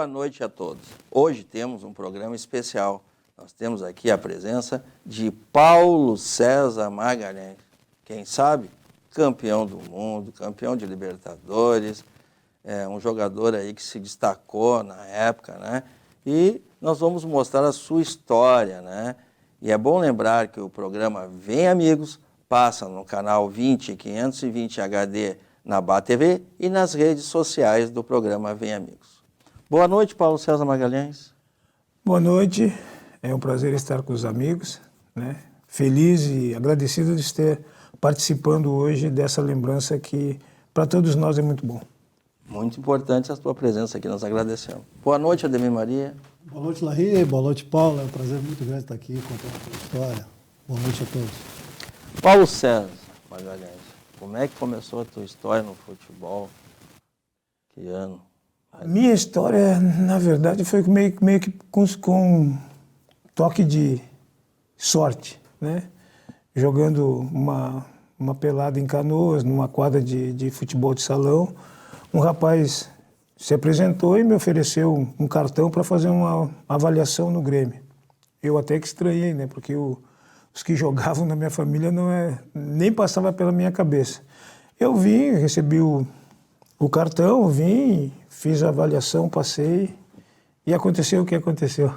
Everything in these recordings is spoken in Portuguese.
Boa noite a todos. Hoje temos um programa especial. Nós temos aqui a presença de Paulo César Magalhães. Quem sabe? Campeão do mundo, campeão de Libertadores, um jogador aí que se destacou na época, né? E nós vamos mostrar a sua história, né? E é bom lembrar que o programa Vem Amigos passa no canal 20520 HD na Bá TV e nas redes sociais do programa Vem Amigos. Boa noite, Paulo César Magalhães. Boa noite, é um prazer estar com os amigos, né? Feliz e agradecido de estar participando hoje dessa lembrança que para todos nós é muito bom. Muito importante a sua presença aqui, nós agradecemos. Boa noite, Ademir Maria. Boa noite, Larry. Boa noite, Paulo. É um prazer muito grande estar aqui contando a sua história. Boa noite a todos. Paulo César Magalhães, como é que começou a tua história no futebol? Que ano? A minha história, na verdade, foi meio que com toque de sorte, né? Jogando uma pelada em Canoas, numa quadra de futebol de salão, um rapaz se apresentou e me ofereceu um cartão para fazer uma avaliação no Grêmio. Eu até que estranhei, né? Porque os que jogavam na minha família nem passava pela minha cabeça. Eu vim, recebi o cartão, vim, fiz a avaliação, passei e aconteceu o que aconteceu.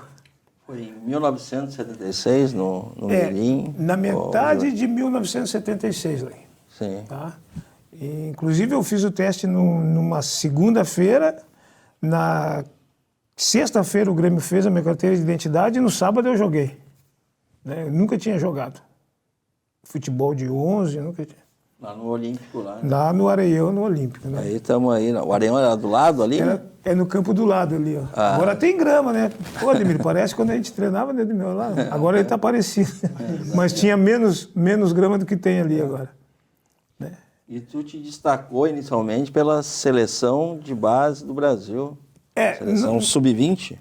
Foi em 1976, no Mirim? Na metade de 1976, Lê. Sim. Tá? E, inclusive, eu fiz o teste numa segunda-feira, na sexta-feira o Grêmio fez a minha carteira de identidade e no sábado eu joguei. Né? Eu nunca tinha jogado. Futebol de 11, eu nunca tinha. Lá no Olímpico, lá. Né? Lá no Areião, no Olímpico. Né? Aí estamos aí. O Areião era do lado ali? É no campo do lado ali, ó. Ah. Agora tem grama, né? Pô, Ademir, parece quando a gente treinava dentro do meu lado. Agora ele tá parecido. Mas tinha menos grama do que tem ali agora. Né? E tu te destacou inicialmente pela seleção de base do Brasil. Seleção sub-20?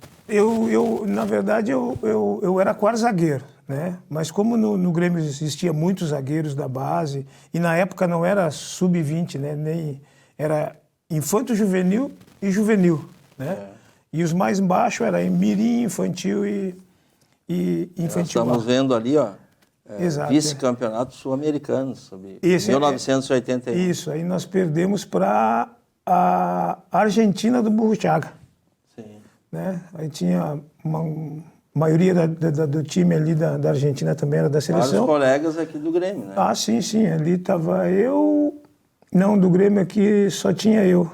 Na verdade, eu era quase zagueiro, né? Mas como no Grêmio existia muitos zagueiros da base, e na época não era sub-20, né? Nem era infanto-juvenil e juvenil, né? E os mais baixos era mirim, infantil e infantil. Nós estamos vendo ali, ó, vice-campeonato sul-americano, sobre 1981. Isso, aí nós perdemos para a Argentina do Burruchaga. Sim. Né? Aí tinha uma maioria do time ali da Argentina também era da seleção. Vários colegas aqui do Grêmio, né? Ah, sim. Ali estava eu... Não, do Grêmio aqui só tinha eu.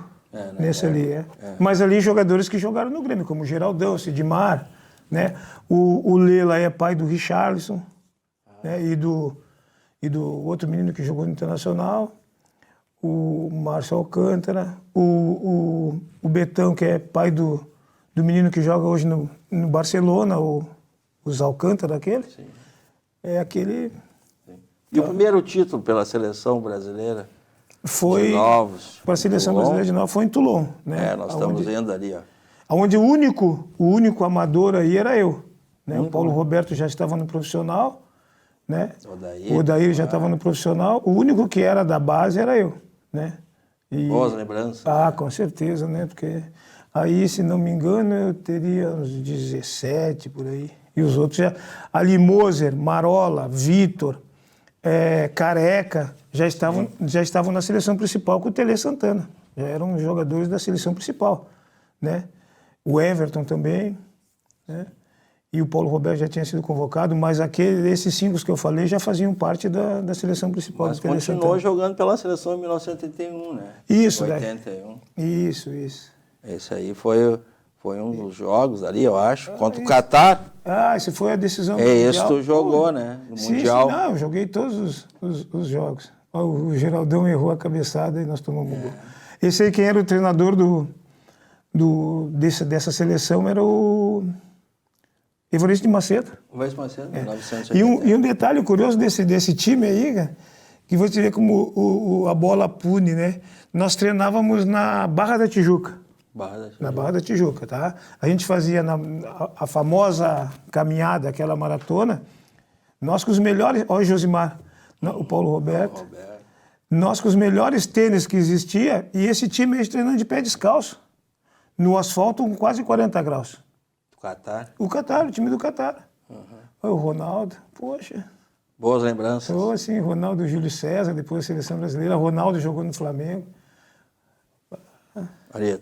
Nesse ali, Mas ali jogadores que jogaram no Grêmio, como Geraldão, Sidmar, né? O Lela é pai do Richarlison, né? E do outro menino que jogou no Internacional, o Márcio Alcântara, o Betão, que é pai do menino que joga hoje no Barcelona, os Alcântara, aquele. Sim. É aquele... Sim. E o primeiro título pela seleção brasileira? Foi para a seleção brasileira de Novos, foi em Toulon, né? Nós estamos vendo ali, ó. Onde o único amador aí era eu, né? O Paulo Roberto já estava no profissional, né? O Odair já estava no profissional. O único que era da base era eu, né? Boas lembranças. Ah, com certeza, né? Porque aí, se não me engano, eu teria uns 17 por aí. E os outros já... Ali, Moser, Marola, Vitor, Careca, já estavam na seleção principal com o Tele Santana. Já eram jogadores da seleção principal, né? O Everton também, né? E o Paulo Roberto já tinha sido convocado, mas esses 5 que eu falei já faziam parte da seleção principal do Tele Santana. Mas continuou jogando pela seleção em 1981, né? Isso, 81. Isso. Esse aí foi um dos jogos ali, eu acho, contra o Catar. Esse foi a decisão do Mundial. Esse tu jogou, né? No Mundial. Sim, não, eu joguei todos os jogos. O Geraldão errou a cabeçada e nós tomamos um gol. Esse aí, quem era o treinador dessa seleção era o Evaristo de Macedo. Evaristo de Macedo, 1980. E um detalhe curioso desse time aí, cara, que você vê como a bola pune, né? Nós treinávamos na Barra da Tijuca. Na Barra da Tijuca, tá? A gente fazia a famosa caminhada, aquela maratona, nós com os melhores... Olha o Josimar, o Paulo Roberto. Nós com os melhores tênis que existia, e esse time aí treinando de pé descalço. no asfalto com quase 40 graus. Do Catar. O Catar, o time do Catar. O Ronaldo, poxa. Boas lembranças. Foi assim, Ronaldo, Júlio César, depois a seleção brasileira. Ronaldo jogou no Flamengo. Ali,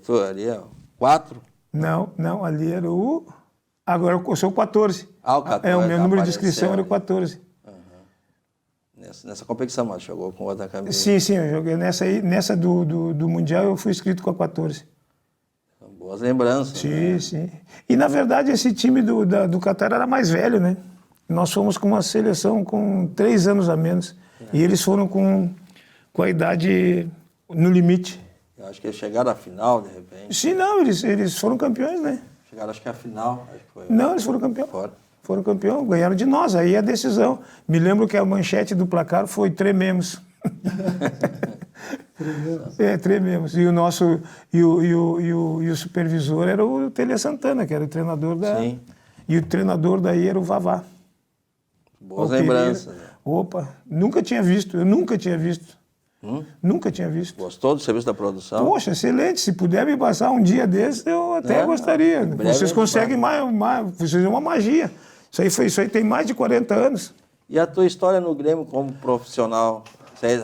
ó, 4. Não, ali era o... Agora eu sou o 14. Ah, o 14. O meu número de apareceu, inscrição era o né? 14. Nessa competição, mas jogou com outra camisa. Sim, eu joguei nessa aí. Nessa do Mundial eu fui inscrito com a 14. São boas lembranças. né? Sim. E na verdade esse time do Catar era mais velho, né? Nós fomos com uma seleção com 3 anos a menos. E eles foram com a idade no limite. Eu acho que eles chegaram à final, de repente. Sim, não, eles foram campeões, né? Chegaram, acho que à final. Acho que foi. Não, eles foram campeões. Fora. Foram campeão, ganharam de nós, aí a decisão. Me lembro que a manchete do placar foi trememos. Trememos. E o nosso e o supervisor era o Tele Santana, que era o treinador da. Sim. E o treinador daí era o Vavá. Boas O Pereira. lembranças. Né? Opa, nunca tinha visto, eu nunca tinha visto. Nunca tinha visto. Gostou do serviço da produção? Poxa, excelente. Se puder me passar um dia desses, eu até gostaria. em breve Vocês conseguem vocês é uma magia. Isso aí tem mais de 40 anos. E a tua história no Grêmio como profissional?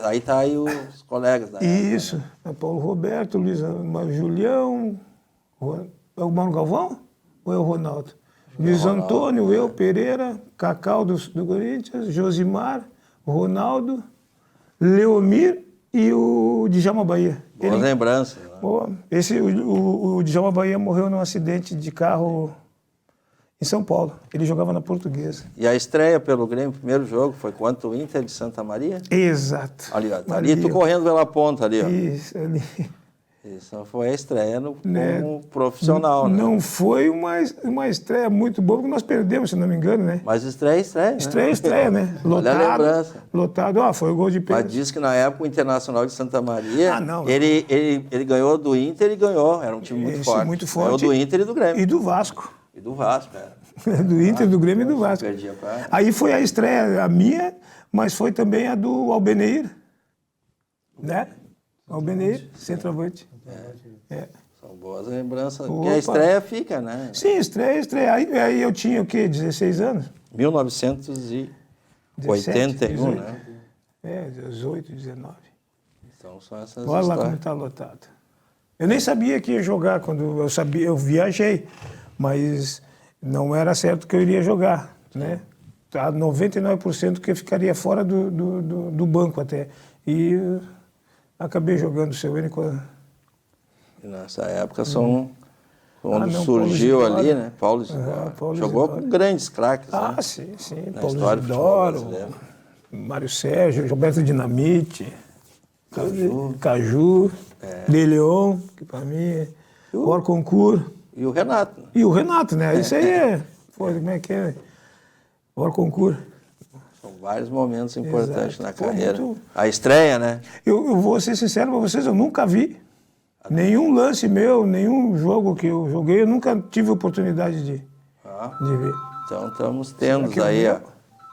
Aí tá aí os colegas da época, Isso. né? É Paulo Roberto, Luiz Julião, é o Mano Galvão ou é o Ronaldo? Luiz Antônio, eu, Pereira, Cacau do Corinthians, Josimar, Ronaldo, Leomir e o Djalma Bahia. Boas lembranças. Né? O Djalma Bahia morreu num acidente de carro em São Paulo. Ele jogava na Portuguesa. E a estreia pelo Grêmio, primeiro jogo, foi contra o Inter de Santa Maria? Exato. Ali, ó, tá ali tu correndo pela ponta ali, ó. Isso, ali. Isso foi a estreia como profissional, né? Não foi uma estreia muito boa, porque nós perdemos, se não me engano, né? Mas estreia, né? Estreia, né? Olha a lembrança. Lotado. Foi o gol de Mas pênalti. diz que na época o Internacional de Santa Maria, não. ele ganhou do Inter e ganhou. Era um time muito forte. Muito forte. Ganhou do Inter e do Grêmio. E do Vasco. E do Vasco, é. Do Inter, do Grêmio e do Vasco. Perdia pra... Aí foi a estreia, a minha, mas foi também a do Albeneir. Né? Albeneir, centroavante. São boas lembranças. Porque a estreia fica, né? Sim, estreia. Aí eu tinha o quê? 16 anos? 1981, né? 18, 19. Então são essas Olha lá como histórias. está lotado. Eu nem sabia que ia jogar quando eu viajei, mas não era certo que eu iria jogar, né? Tá 99% que eu ficaria fora do banco até. E acabei jogando o seu único. E nessa época são quando não, surgiu Paulo ali, Isidoro. né? Paulo Isidoro. Paulo Jogou Isidoro. com grandes craques, né? Sim. Na Paulo história do futebol Isidoro, brasileiro. Mário Sérgio, Roberto Dinamite, Caju, De Leon, que para mim é o Orconcourt. E o Renato. Né? E o Renato, né? Isso aí é. Como é que é? O Orconcourt. São vários momentos importantes Exato. na Pô, carreira. muito- A estreia, né? Eu vou ser sincero para vocês, eu nunca vi nenhum lance meu, nenhum jogo que eu joguei, eu nunca tive oportunidade de ver. Então estamos tendo Aqui aí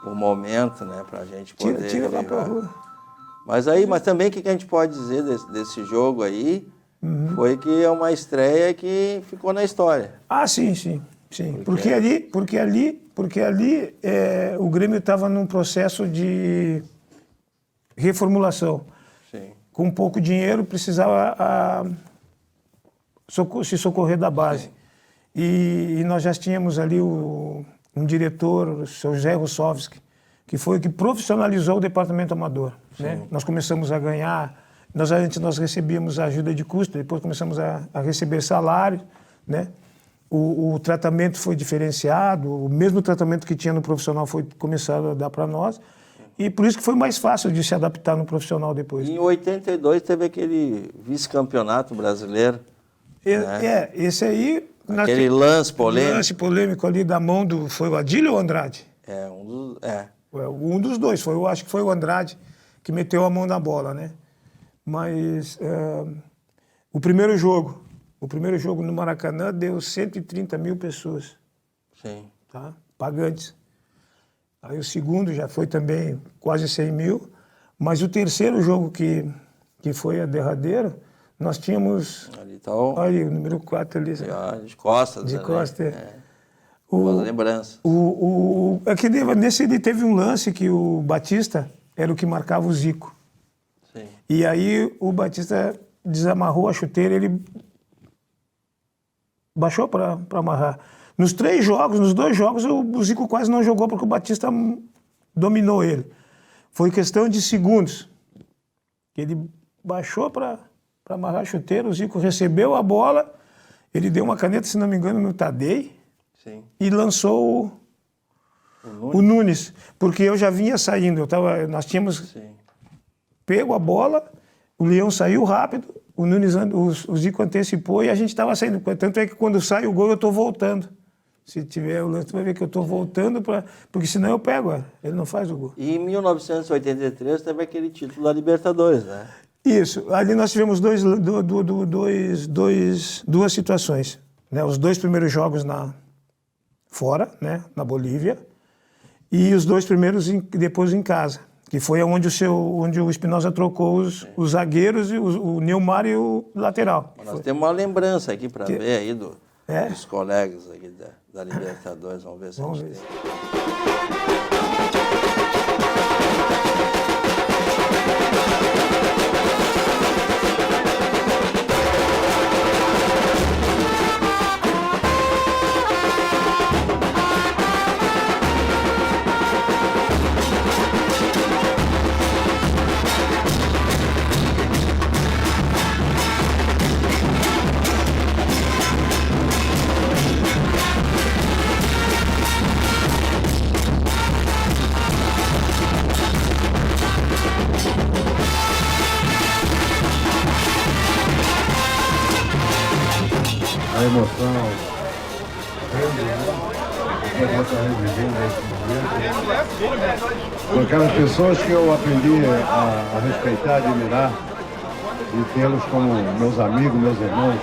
no o momento, né, pra gente poder Tira lá pra relevar. rua. Mas também o que a gente pode dizer desse jogo aí Uhum. foi que é uma estreia que ficou na história. Sim. Porque ali o Grêmio estava num processo de reformulação. Sim. Com pouco dinheiro, precisava se socorrer da base. E nós já tínhamos ali um diretor, o seu José Rossovski, que foi o que profissionalizou o departamento amador. Né? Nós começamos a ganhar, antes nós recebíamos a ajuda de custo, depois começamos a receber salário. Né? O tratamento foi diferenciado, o mesmo tratamento que tinha no profissional foi começado a dar para nós. E por isso que foi mais fácil de se adaptar no profissional depois. Em 82 teve aquele vice-campeonato brasileiro. Esse aí... Aquele lance polêmico. Lance polêmico ali da mão foi o Adílio ou o Andrade? Um dos dois, acho que foi o Andrade que meteu a mão na bola, né? Mas o primeiro jogo no Maracanã deu 130 mil pessoas. Sim. Tá? Pagantes. Aí o segundo já foi também quase 100 mil, mas o terceiro jogo que foi a derradeira, Nós tínhamos... Ali tá o... Olha, o número 4 ali. De costas. De né? costas. Boas lembranças. Aqui nesse ele teve um lance que o Batista era o que marcava o Zico. Sim. E aí o Batista desamarrou a chuteira, ele baixou para amarrar. Nos 3 jogos, nos 2 jogos, o Zico quase não jogou porque o Batista dominou ele. Foi questão de segundos. Ele baixou para amarrar a chuteira, o Zico recebeu a bola, ele deu uma caneta, se não me engano, no Tadei. Sim. E lançou o Nunes, porque eu já vinha saindo, nós tínhamos pego a bola, o Leão saiu rápido, o Nunes, o Zico antecipou e a gente estava saindo. Tanto é que quando sai o gol eu estou voltando. Se tiver o lance, tu vai ver que eu estou voltando, porque senão eu pego, ele não faz o gol. E em 1983 teve aquele título da Libertadores, né? Isso, ali nós tivemos duas situações. Né? Os 2 primeiros jogos fora, né? Na Bolívia, e os 2 primeiros depois em casa, que foi onde o Espinosa trocou os zagueiros, e o Neymar e o lateral. Nós temos uma lembrança aqui para ver aí dos colegas aqui da Libertadores. Vamos ver se a gente tem. A emoção grande, né? Eu estou revivendo esse momento. Com aquelas pessoas que eu aprendi a respeitar, admirar e tê-los como meus amigos, meus irmãos.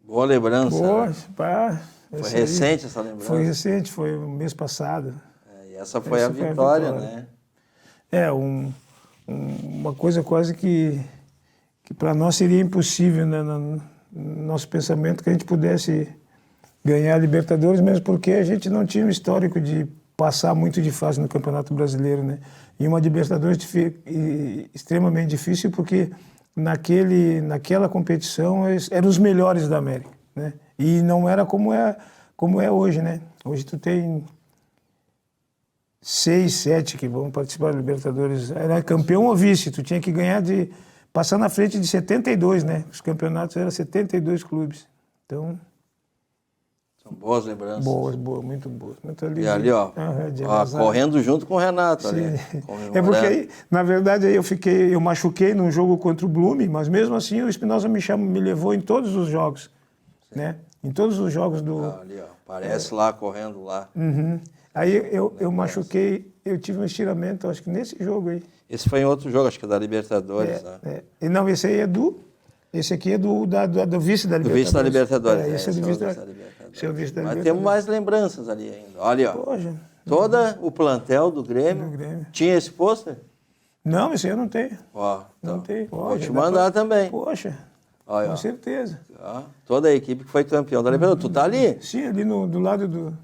Boa lembrança. Boa, Né? pá, Foi recente essa lembrança? Foi recente, foi o mês passado. E essa foi a vitória, né? Uma coisa quase que para nós seria impossível, né, no nosso pensamento, que a gente pudesse ganhar a Libertadores, mesmo porque a gente não tinha um histórico de passar muito de fase no Campeonato Brasileiro, né? E uma Libertadores extremamente difícil, porque naquela competição eram os melhores da América, né? E não era como é hoje, né? Hoje tu tem 6, 7 que vão participar da Libertadores. Era campeão ou vice, tu tinha que ganhar passar na frente de 72, né? Os campeonatos eram 72 clubes. Então... São boas lembranças. Boas, muito boas. Muito ali, e ali, ó, correndo junto com o Renato. Ali, é porque aí, na verdade, aí eu machuquei num jogo contra o Blume, mas mesmo assim o Espinosa me levou em todos os jogos. Né? Em todos os jogos do... ali, ó, parece lá, correndo lá. Uhum. Aí eu machuquei, eu tive um estiramento, acho que nesse jogo aí. Esse foi em outro jogo, acho que da Libertadores. Né? Não, esse aí é esse aqui é do vice da Libertadores. Do vice da Libertadores. Esse é do vice da Libertadores. Mas temos mais lembranças ali ainda. Olha, ó. Poxa. Todo o plantel do Grêmio. Tinha esse pôster? Não, esse aí eu não tenho. Ó, então, não tenho. Vou te mandar também. Poxa, olha, com certeza. Ó, toda a equipe que foi campeão da Libertadores. Tu tá ali? Sim, ali do lado do...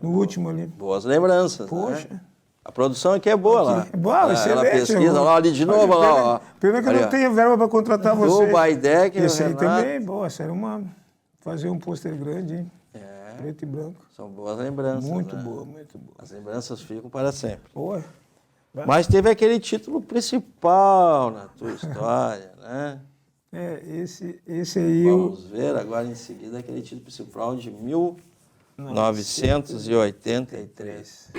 no último ali. Boas lembranças. Poxa. Né? A produção aqui é boa lá. Boa, ela pesquisa lá, ali de novo, lá, ó. Pena que eu não tenho verba para contratar você. O Baidec, esse aí também, boa, essa era fazer um pôster grande, hein? Preto e branco. São boas lembranças. Muito né? boa, muito boa. As lembranças ficam para sempre. Boa. Mas teve aquele título principal na tua história, né? Esse aí eu... Vamos ver agora em seguida aquele título principal de 1983.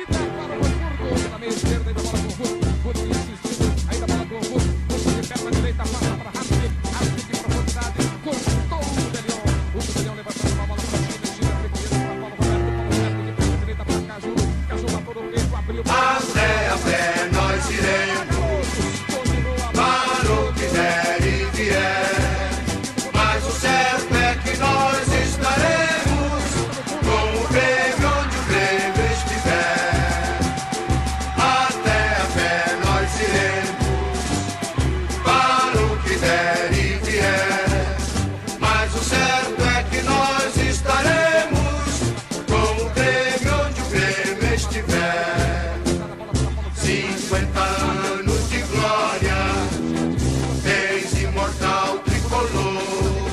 Até a pé nós iremos, para o que der e vier. Mas o certo é que nós estaremos com o Grêmio onde o Grêmio estiver. Até a pé nós iremos, para o que der e vier. Mas o certo é que nós estaremos com o Grêmio onde o Grêmio estiver. 50 anos de glória, ex-imortal tricolor,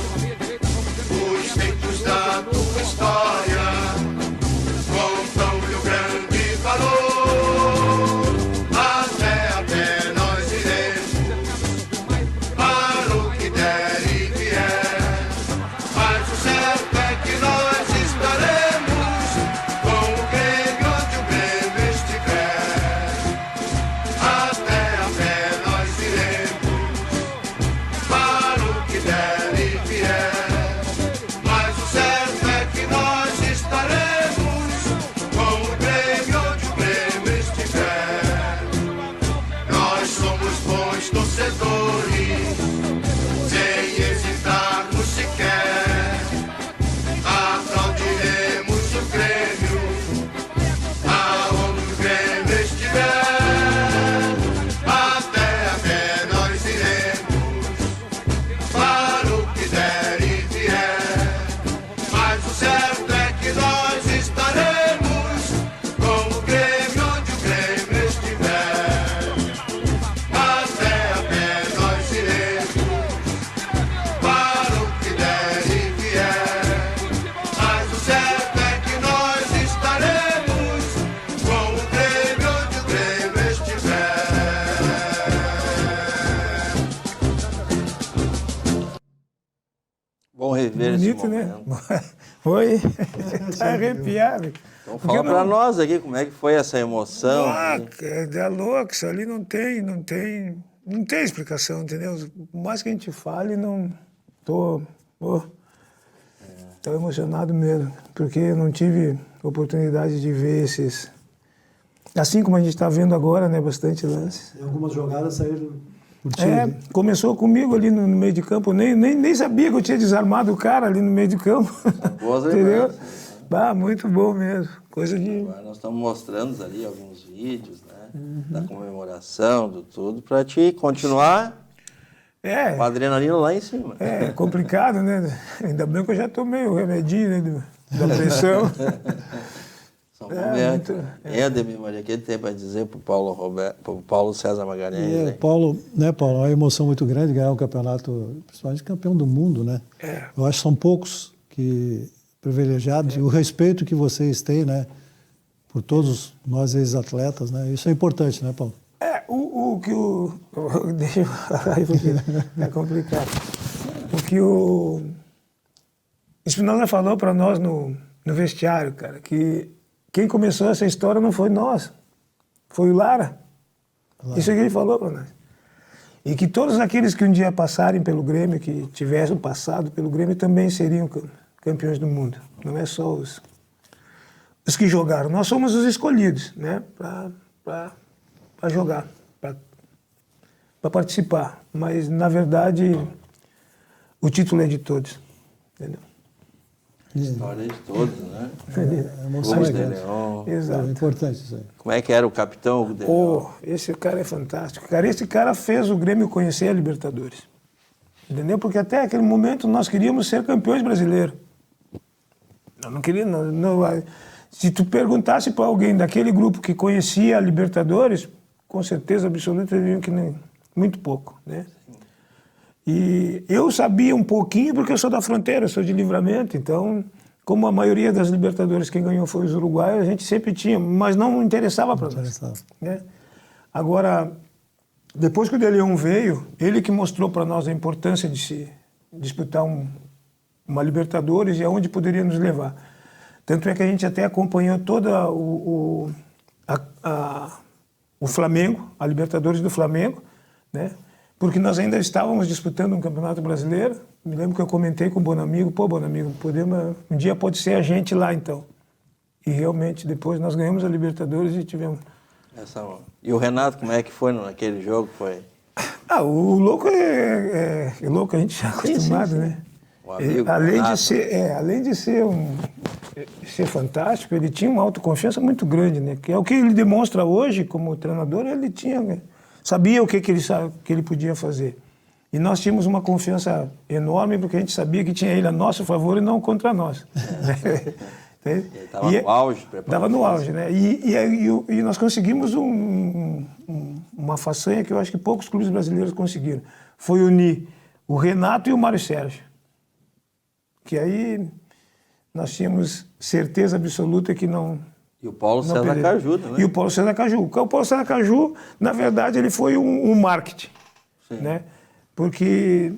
os feitos da tua história contam-lhe o grande valor. Até a pé nós iremos, para o que der e vier. Mas o certo é que nós estaremos com o Grêmio onde o Grêmio estiver. Até a pé nós iremos, para o que der e vier. Mas o certo é que nós estaremos com o Grêmio onde o Grêmio estiver. Nós somos bons torcedores, sem hesitarmos sequer. Aplaudiremos o Grêmio, aonde o Grêmio estiver. Até a pé nós iremos, para o que der e vier. Mas o certo é que nós estaremos com o Grêmio onde o Grêmio estiver. Até a pé nós iremos, para o que der e vier. Mas o certo é que nós estaremos com o Grêmio onde o Grêmio estiver. Bom rever esse Bonito, né? momento. Oi, tá arrepiado. Então fala para nós aqui como é que foi essa emoção. É louco, isso ali não tem explicação, entendeu? Por mais que a gente fale, não tô emocionado mesmo, porque eu não tive oportunidade de ver esses, assim como a gente está vendo agora, né, bastante lances. E algumas jogadas saíram por ti. né? Começou comigo ali no meio de campo, nem sabia que eu tinha desarmado o cara ali no meio de campo. Boas Entendeu? lembranças. Muito bom mesmo, coisa de... Agora nós estamos mostrando ali alguns vídeos, né, da comemoração, do tudo, para te continuar com a adrenalina lá em cima. É complicado, né? Ainda bem que eu já tomei o remedinho, né, da pressão. Só um momento. Ademir Maria, o que ele tem para dizer para o Paulo César Magalhães? Hein? Paulo, é uma emoção muito grande ganhar um campeonato, principalmente campeão do mundo, né? Eu acho que são poucos que privilegiados e o respeito que vocês têm, né, por todos nós ex-atletas, né? Isso é importante, né, Paulo? Deixa eu falar aí porque é complicado. O que o Espinosa falou para nós no vestiário, cara, que quem começou essa história não foi nós, foi o Lara. Isso é que ele falou para nós. E que todos aqueles que um dia passarem pelo Grêmio, que tivessem passado pelo Grêmio, também seriam campeões do mundo. Não é só os que jogaram. Nós somos os escolhidos, né, para jogar, para participar. Mas, na verdade, o título é de todos. Entendeu? História de todos, né? É emoção Clube de grande. Leão. Exato. É importante isso aí. Como é que era o capitão Hugo de Leão? Esse cara é fantástico. Cara, esse cara fez o Grêmio conhecer a Libertadores. Entendeu? Porque até aquele momento nós queríamos ser campeões brasileiros. Não queria, se tu perguntasse para alguém daquele grupo que conhecia a Libertadores, com certeza absoluta diriam que nem, muito pouco, né? E eu sabia um pouquinho porque eu sou da fronteira, eu sou de Livramento, então, como a maioria das Libertadores quem ganhou foi os uruguaios, a gente sempre tinha, mas não interessava para nós, né? Agora, depois que o De Leon veio, ele que mostrou para nós a importância de se disputar uma Libertadores e aonde poderia nos levar. Tanto é que a gente até acompanhou toda o Flamengo, a Libertadores do Flamengo, né? Porque nós ainda estávamos disputando um Campeonato Brasileiro. Me lembro que eu comentei com o Bonamigo, Bonamigo, um dia pode ser a gente lá então. E realmente depois nós ganhamos a Libertadores e tivemos... E o Renato, como é que foi naquele jogo? Foi... o Louco é louco, a gente já é acostumado, sim. né? O amigo Além de ser fantástico, ele tinha uma autoconfiança muito grande, né? Que é o que ele demonstra hoje como treinador, ele sabia o que ele podia fazer. E nós tínhamos uma confiança enorme porque a gente sabia que tinha ele a nosso favor e não contra nós. Ele estava no auge, preparado. Estava no auge, né? E nós conseguimos uma façanha que eu acho que poucos clubes brasileiros conseguiram. Foi unir o Renato e o Mário Sérgio. Que aí nós tínhamos certeza absoluta que não... E o Paulo César Caju, né? E o Paulo César Caju. O Paulo César Caju, na verdade, ele foi um marketing. Sim. Né? Porque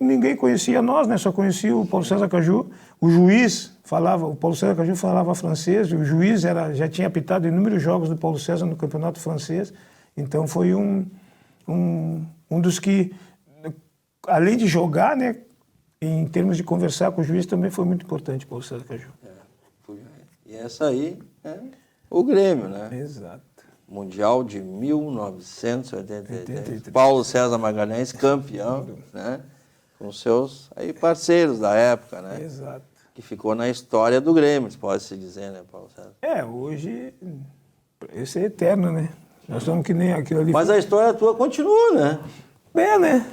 ninguém conhecia nós, né? Só conhecia o Paulo César Caju. O Paulo César Caju falava francês, o juiz já tinha apitado inúmeros jogos do Paulo César no campeonato francês. Então foi um dos que, além de jogar, né? Em termos de conversar com o juiz, também foi muito importante o Paulo César Caju. E essa aí é o Grêmio, né? Exato. Mundial de 1983. Paulo César Magalhães, campeão, né? Com seus parceiros da época, né? Exato. Que ficou na história do Grêmio, pode-se dizer, né, Paulo César? Hoje, esse é eterno, né? Nós somos que nem aquilo ali. Mas a história tua continua, né? Né?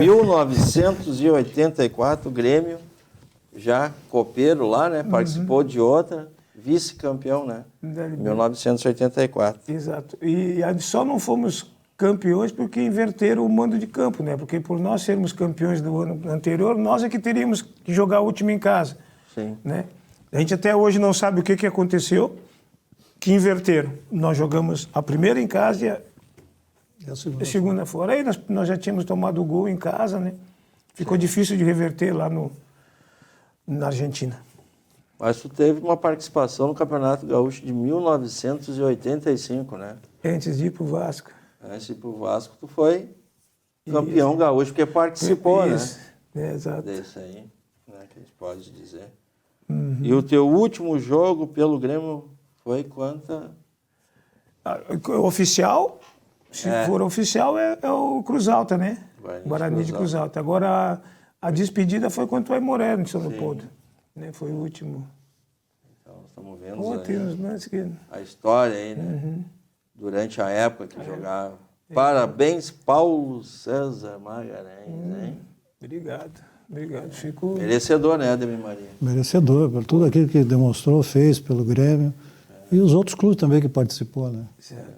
1984, o Grêmio, já copeiro lá, né? Participou de outra, vice-campeão, né? 1984. Exato. E só não fomos campeões porque inverteram o mando de campo, né? Porque por nós sermos campeões do ano anterior, nós é que teríamos que jogar o último em casa. Sim. Né? A gente até hoje não sabe o que aconteceu, que inverteram. Nós jogamos a primeira em casa e a segunda fora. Aí nós já tínhamos tomado o gol em casa, né? Ficou difícil de reverter lá na Argentina. Mas tu teve uma participação no Campeonato Gaúcho de 1985, né? Antes de ir para o Vasco. Antes de ir para o Vasco, tu foi campeão gaúcho, porque participou, Isso. Né? Exato. Desse aí, né? Que a gente pode dizer. E o teu último jogo pelo Grêmio foi quanto? Oficial, se for oficial, é o Cruz Alta, né? Guarani de Cruz Alta. Agora, a despedida foi contra o Aimoré, no São Leopoldo. Né? Foi o último. Então, estamos vendo a história aí, né? Durante a época que jogava. Parabéns, Paulo César Magalhães, hein? Obrigado. Fico... Merecedor, né, Ademir Maria? Merecedor, por tudo aquilo que demonstrou, fez pelo Grêmio. E os outros clubes também que participou, né?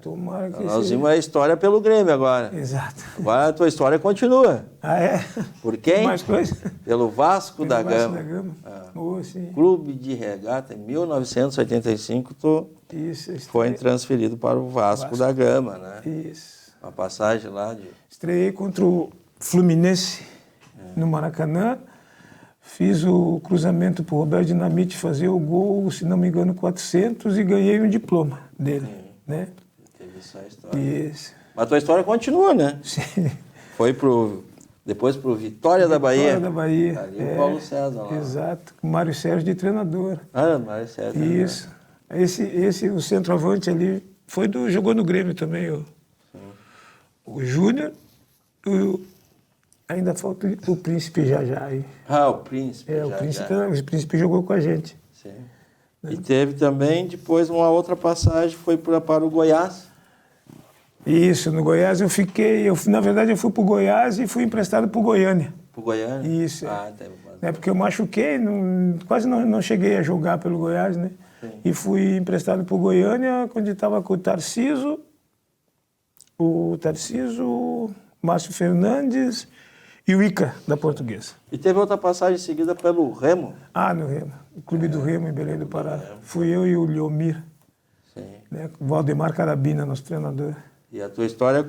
Tomara que nós vimos a história pelo Grêmio agora. Exato. Agora a tua história continua. É? Por quem? Mais coisa? Pelo Vasco da Gama. Sim. Clube de Regata, em 1985, tu foi transferido para o Vasco da Gama, né? Isso. Uma passagem lá de... Estreiei contra o Fluminense no Maracanã. Fiz o cruzamento para o Roberto Dinamite fazer o gol, se não me engano, 400 e ganhei um diploma dele. Né? Teve essa história. Isso. Mas a tua história continua, né? Sim. Foi depois para o Vitória da Bahia. Vitória da Bahia. Ali o Paulo César lá. Exato, com o Mário Sérgio de treinador. Mário Sérgio. Isso. Né? O centroavante ali, jogou no Grêmio também, o Júnior, ainda falta o Príncipe já aí. O Príncipe. O Príncipe jogou com a gente. Sim. E teve também, depois, uma outra passagem, foi para o Goiás. Isso, no Goiás na verdade eu fui para o Goiás e fui emprestado para o Goiânia. Para o Goiânia? Isso. Porque eu machuquei, quase não cheguei a jogar pelo Goiás, né? Sim. E fui emprestado para o Goiânia, quando estava com o Tarciso, Márcio Fernandes e o Ica, da Portuguesa. E teve outra passagem seguida pelo Remo? No Remo. O Clube do Remo, em Belém do Pará. Fui eu e o Leomir. Sim. Né? Valdemar Carabina, nosso treinador. E a tua história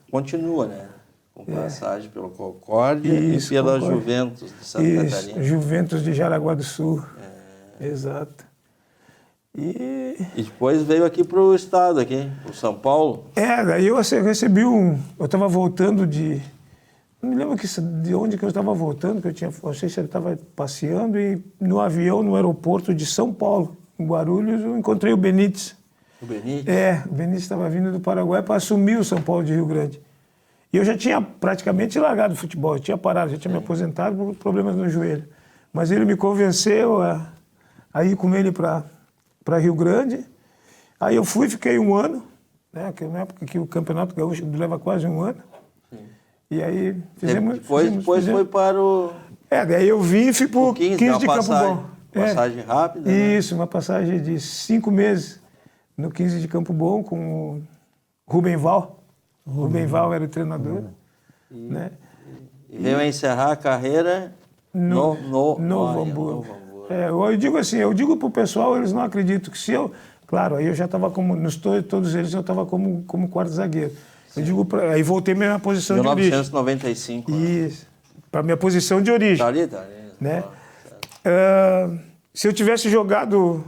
continua, né? Com passagem pelo Concórdia Isso, e pela Concórdia. Juventus de Santa Isso, Catarina. Juventus de Jaraguá do Sul. Exato. E E depois veio aqui para o estado, aqui, para São Paulo. daí eu recebi um... Eu estava voltando de... Não me lembro de onde que eu estava voltando, que eu sei se eu estava passeando e no avião, no aeroporto de São Paulo, em Guarulhos, eu encontrei o Benítez. O Benítez. O Benítez estava vindo do Paraguai para assumir o São Paulo de Rio Grande. E eu já tinha praticamente largado o futebol, eu tinha parado, já tinha me aposentado por problemas no joelho. Mas ele me convenceu a ir com ele para Rio Grande. Aí eu fui, fiquei um ano, né, que na época que o Campeonato Gaúcho leva quase um ano. Sim. E aí fizemos... Depois foi para o... daí eu vim e fui para o 15 de Campo Bom. Passagem rápida, né? Isso, uma passagem de 5 meses no 15 de Campo Bom com o Rubem Val. O Rubem Val era o treinador. Né? E veio a encerrar a carreira no Novo Hamburgo. Eu digo assim, eu digo para o pessoal, eles não acreditam que se eu... Claro, aí eu já estava como... Todos eles eu estava como quarto zagueiro. Eu digo aí voltei à minha posição de origem. 1995. Isso. Para a minha posição de origem. Tá ali. Né? Se eu tivesse jogado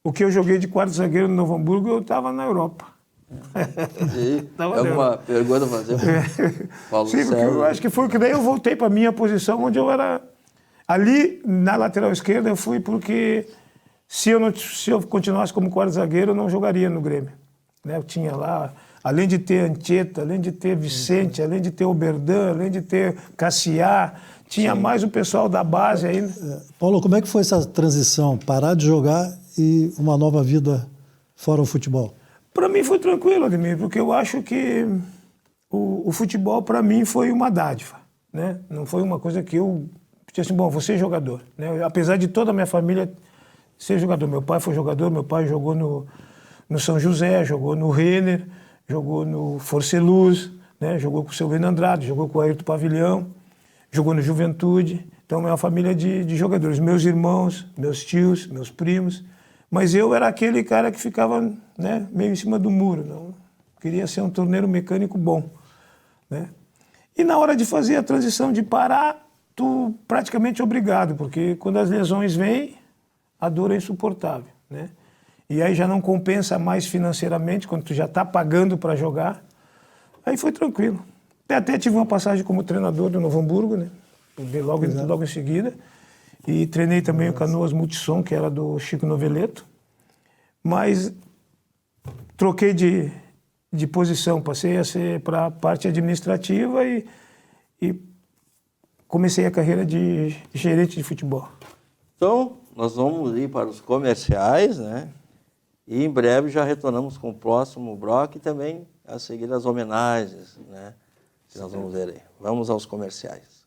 o que eu joguei de quarto zagueiro no Novo Hamburgo, eu estava na Europa. Alguma pergunta a fazer? Paulo Sim, porque eu acho que foi que daí eu voltei para a minha posição, onde eu era... Ali, na lateral esquerda, eu fui porque se eu continuasse como quarto zagueiro, eu não jogaria no Grêmio. Né? Eu tinha lá, além de ter Anchieta, além de ter Vicente, além de ter Oberdan, além de ter Cassiá, tinha mais o pessoal da base ainda. Paulo, como é que foi essa transição? Parar de jogar e uma nova vida fora o futebol? Para mim foi tranquilo, Ademir, porque eu acho que o futebol, para mim, foi uma dádiva. Né? Não foi uma coisa que eu disse assim, bom, vou ser jogador. Né? Apesar de toda a minha família ser jogador. Meu pai foi jogador, meu pai jogou no São José, jogou no Renner, jogou no Forceluz, né? Jogou com o Silvino Andrade, jogou com o Ayrton Pavilhão, jogou no Juventude. Então, é uma família de jogadores. Meus irmãos, meus tios, meus primos. Mas eu era aquele cara que ficava, né, meio em cima do muro. Não queria ser um torneiro mecânico bom. Né? E na hora de fazer a transição de parar, tu praticamente é obrigado, porque quando as lesões vêm, a dor é insuportável. Né? E aí já não compensa mais financeiramente, quando tu já está pagando para jogar. Aí foi tranquilo. Até tive uma passagem como treinador do Novo Hamburgo, né? Logo em seguida. E treinei também o Canoas Multissom, que era do Chico Noveleto. Mas troquei de posição, passei a ser para a parte administrativa e comecei a carreira de gerente de futebol. Então, nós vamos ir para os comerciais, né? E em breve já retornamos com o próximo bloco e também a seguir as homenagens, né? Que nós vamos ver aí. Vamos aos comerciais.